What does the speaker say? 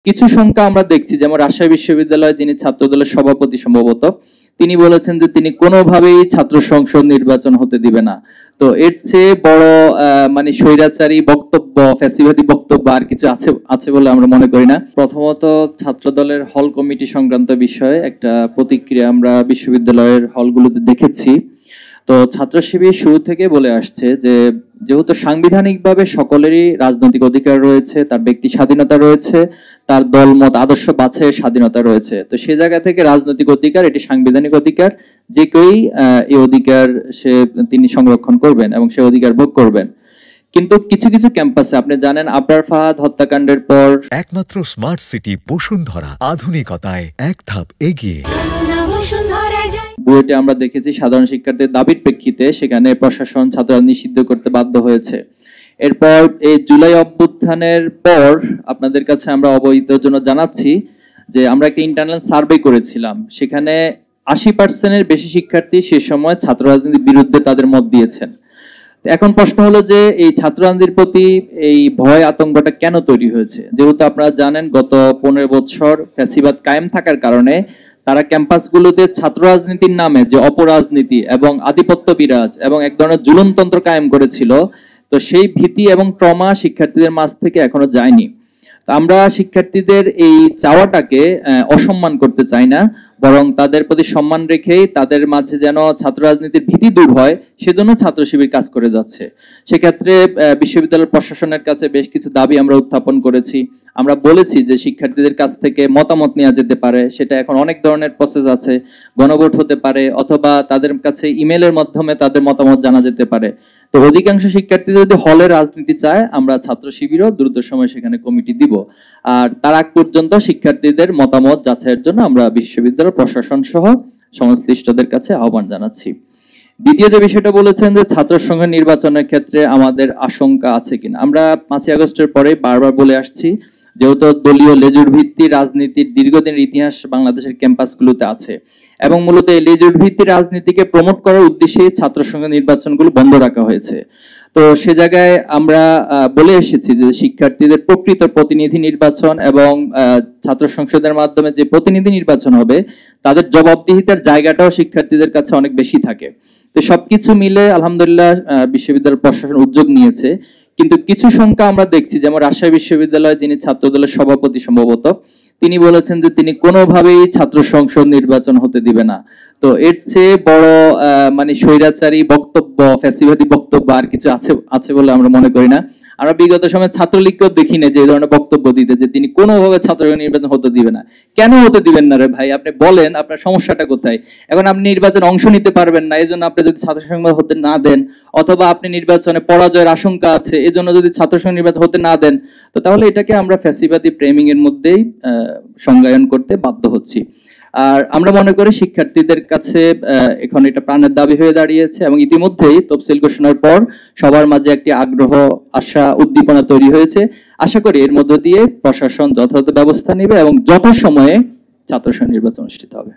কিছু সংখ্যা আমরা দেখছি, যেমন রাজশাহী বিশ্ববিদ্যালয়ে যিনি ছাত্রদলের সভাপতি সম্ভবত, তিনি বলেছেন যে তিনি কোনোভাবেই ছাত্র সংসদ নির্বাচন হতে দিবে না। তো এর চেয়ে বড় মানে স্বৈরাচারী বক্তব্য, ফ্যাসিবাদী বক্তব্য আর কিছু আছে আছে বলে আমরা মনে করি না। প্রথমত ছাত্রদলের হল কমিটি সংক্রান্ত বিষয়ে একটা প্রতিক্রিয়া আমরা বিশ্ববিদ্যালয়ের হলগুলোতে দেখেছি। তো ছাত্র শিবির শুরু থেকে বলে আসছে যে যেহেতু সাংবিধানিকভাবে সকলেরই রাজনৈতিক অধিকার রয়েছে, তার ব্যক্তি স্বাধীনতা রয়েছে, তার দলমত আদর্শ বাছাইয়ের স্বাধীনতা রয়েছে, তো সে জায়গা থেকে রাজনৈতিক অধিকার এটি সাংবিধানিক অধিকার, যে কেউই এই অধিকার তিনি সংরক্ষণ করবেন এবং সে অধিকার ভোগ করবেন। কিন্তু কিছু কিছু ক্যাম্পাসে আপনি জানেন আবরার ফাহাদ হত্যাকাণ্ডের পর একমাত্র স্মার্ট সিটি বসুন্ধরা, আধুনিকতায় এক ধাপ এগিয়ে। বুয়েটে আমরা দেখেছি সাধারণ শিক্ষার্থীদের দাবির প্রেক্ষিতে সেখানে প্রশাসন ছাত্ররা নিষিদ্ধ করতে বাধ্য হয়েছে। এরপর এই জুলাই অভ্যুত্থানের পর আপনাদের কাছে আমরা অবহিতের জন্য জানাচ্ছি যে আমরা একটা ইন্টারনাল সার্ভে করেছিলাম, সেখানে 80% বেশি শিক্ষার্থী সে সময় ছাত্র রাজনীতির বিরুদ্ধে তাদের মত দিয়েছেন। এখন প্রশ্ন হলো যে এই ছাত্র রাজনীতির প্রতি এই ভয় আতঙ্কটা কেন তৈরি হয়েছে? যেহেতু আপনারা জানেন গত 15 বছর ফ্যাসিবাদ কায়েম থাকার কারণে তারা ক্যাম্পাসগুলোতে ছাত্র রাজনীতির নামে যে অপরাজনীতি এবং আধিপত্য বিরাজ এবং এক ধরনের জুলুমতন্ত্র কায়েম করেছিল, তো সেই ভীতি এবং ট্রমা শিক্ষার্থীদের মাঝ থেকে এখনো যায়নি। তো আমরা শিক্ষার্থীদের এই চাওয়াটাকে অসম্মান করতে চাই না, বরং তাদের প্রতি সম্মান রেখেই তাদের মাঝে যেন ছাত্র রাজনীতির ভীতি দূর হয় সেজন্য ছাত্র শিবির কাজ করে যাচ্ছে। সেক্ষেত্রে বিশ্ববিদ্যালয় প্রশাসনের কাছে বেশ কিছু দাবি আমরা উত্থাপন করেছি। আমরা বলেছি যে শিক্ষার্থীদের কাছ থেকে মতামত নেওয়া যেতে পারে, সেটা এখন অনেক ধরনের প্রসেস আছে, গণভোট হতে পারে অথবা তাদের কাছে ইমেলের মাধ্যমে তাদের মতামত জানা যেতে পারে। তো অধিকাংশ শিক্ষার্থী যদি হলে রাজনীতি চায়, আমরা ছাত্র শিবিরও দ্রুত সময় সেখানে কমিটি দিব। আর তার আগ পর্যন্ত শিক্ষার্থীদের মতামত যাচাইয়ের জন্য আমরা বিশ্ববিদ্যালয় প্রশাসন সহ সংশ্লিষ্টদের কাছে আহ্বান জানাচ্ছি। দ্বিতীয় যে বিষয়টা বলেছেন যে ছাত্র সংঘ নির্বাচনের ক্ষেত্রে আমাদের আশঙ্কা আছে কিনা, আমরা 5ই আগস্টের পরে বারবার বলে আসছি যেহেতু দলীয় লেজুর ভিত্তি রাজনীতির দীর্ঘদিনের ইতিহাস বাংলাদেশের ক্যাম্পাসগুলোতে আছে এবং মূলত এই লেজুর ভিত্তি রাজনীতিকে প্রমোট করার উদ্দেশ্যে ছাত্র সংঘ নির্বাচনগুলো বন্ধ রাখা হয়েছে। তো সে জায়গায় আমরা বলে এসেছি যে শিক্ষার্থীদের প্রকৃত প্রতিনিধি নির্বাচন এবং ছাত্র সংসদের মাধ্যমে যে প্রতিনিধি নির্বাচন হবে তাদের জবাবদিহিতার জায়গাটাও শিক্ষার্থীদের কাছে অনেক বেশি থাকে। তো সবকিছু মিলে আলহামদুলিল্লাহ বিশ্ববিদ্যালয় প্রশাসন উদ্যোগ নিয়েছে। কিন্তু কিছু সংখ্যা আমরা দেখছি, যেমন রাজশাহী বিশ্ববিদ্যালয়ে যিনি ছাত্রদলের সভাপতি সম্ভবত, তিনি বলেছেন যে তিনি কোনোভাবেই ছাত্র সংসদ নির্বাচন হতে দিবে না। তো এর চেয়ে বড় মানে স্বৈরাচারী বক্তব্য, ফ্যাসিবাদী বক্তব্য আর কিছু আছে বলে আমরা মনে করি না। আমরা বিগত সময় ছাত্রলীগকেও দেখি না যে এই ধরনের বক্তব্য দিতে, যে তিনি কোনোভাবে ছাত্র নির্বাচন হতে দিবে না। কেন হতে দিবেন না রে ভাই? আপনি বলেন আপনার সমস্যাটা কোথায়। এখন আপনি নির্বাচনে অংশ নিতে পারবেন না, এই জন্য আপনি যদি ছাত্র সংসদ হতে না দেন, অথবা আপনি নির্বাচনে পরাজয়ের আশঙ্কা আছে এই জন্য যদি ছাত্র সংসদ নির্বাচন হতে না দেন, তো তাহলে এটাকে আমরা ফ্যাসিবাদী ফ্রেমিং এর মধ্যেই সংজ্ঞায়ন করতে বাধ্য হচ্ছি। আর আমরা মনে করি শিক্ষার্থীদের কাছে এখন এটা প্রাণের দাবি হয়ে দাঁড়িয়েছে এবং ইতিমধ্যেই তফসিল ঘোষণার পর সবার মাঝে একটি আগ্রহ, আশা, উদ্দীপনা তৈরি হয়েছে। আশা করি এর মধ্য দিয়ে প্রশাসন যথাযথ ব্যবস্থা নেবে এবং যথাসময়ে ছাত্র সংসদ নির্বাচন অনুষ্ঠিত হবে।